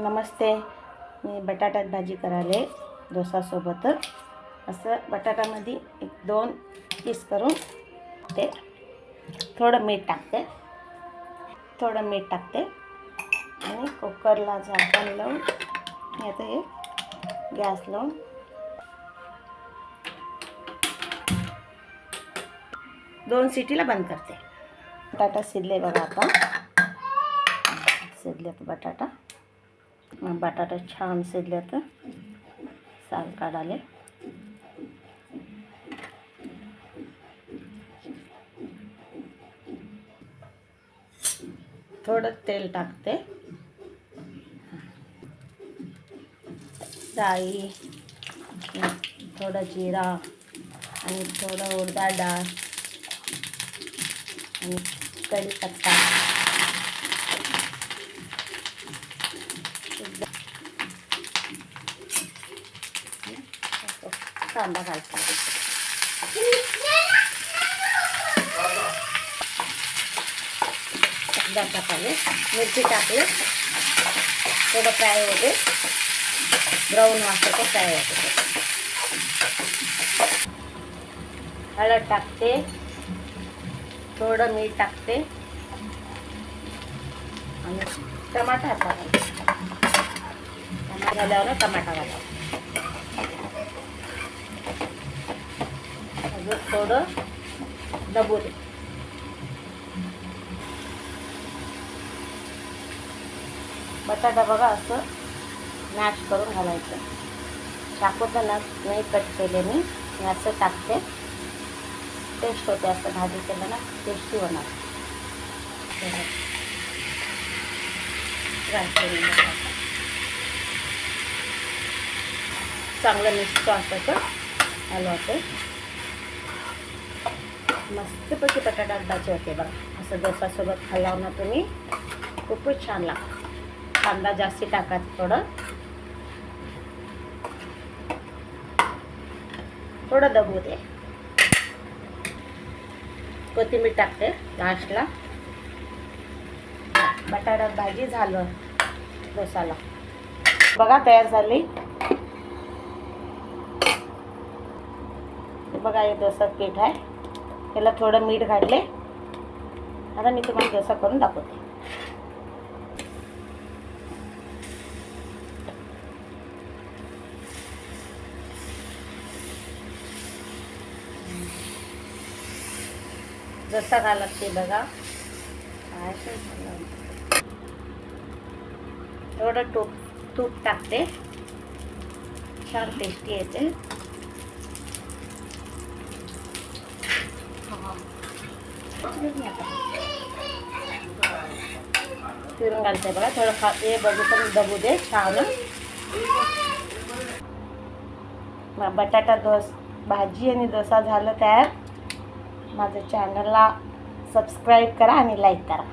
नमस्ते. मी बटाट्यात भाजी करायले डोसासोबत. असं बटाट्यामध्ये एक दोन पीस करून ते थोडं मीठ टाकते आणि कुकरला झाकण लावून मी आता हे गॅस लावून 2 शिटीला बंद करते. बटाटा शिजले बघा. आता शिजलेत बटाटा. मग बटाटा छान शिजले तर साल काढाले. थोडं तेल टाकते. राई, थोडं जिरा आणि थोडं उडदाची डाळ आणि कढीपत्ता. कांदा घालते. एकदा टाकाले. मिरची टाकले. थोडं फ्राय होते. ब्राऊन वाटतं फ्राय होते. हळद टाकते. थोडं मीठ टाकते आणि टमाटा टाकते. टमाटा झाल्यावर टमाटा घालावा. अजून थोडं डबू दे. बटाटा बघा असं मॅश करून घालायचं. चाकूचं नाही कट केले मी असं टाकते. टेस्ट होते. असं भाजी केलं ना टेस्टी होणार. चांगलं मिक्स असं हलवते. मस्तपैकी बटाटा भाजी होते बघा. असं डोसासोबत खाल्ला ना तुम्ही खूपच छान लागतं. कांदा जास्ती टाका. थोडं दबू दे. कोथिंबीर टाकते लास्टला. बटाटा भाजी झालं डोसाला. बघा तयार झाली. बघा हे डोसा पीठ आहे. त्याला थोडं मीठ घातले. आता मी तुम्हाला डोसा करून दाखवते. डोसा घालत ते बघा. थोडं तूप टाकते. छान टेस्टी येते. फिरून घालते बघा. थोडं हे बघू पण दबू दे छान. बटाटा भाजी आणि डोसा झालं तयार. माझ्या चॅनलला सबस्क्राईब करा आणि लाईक करा.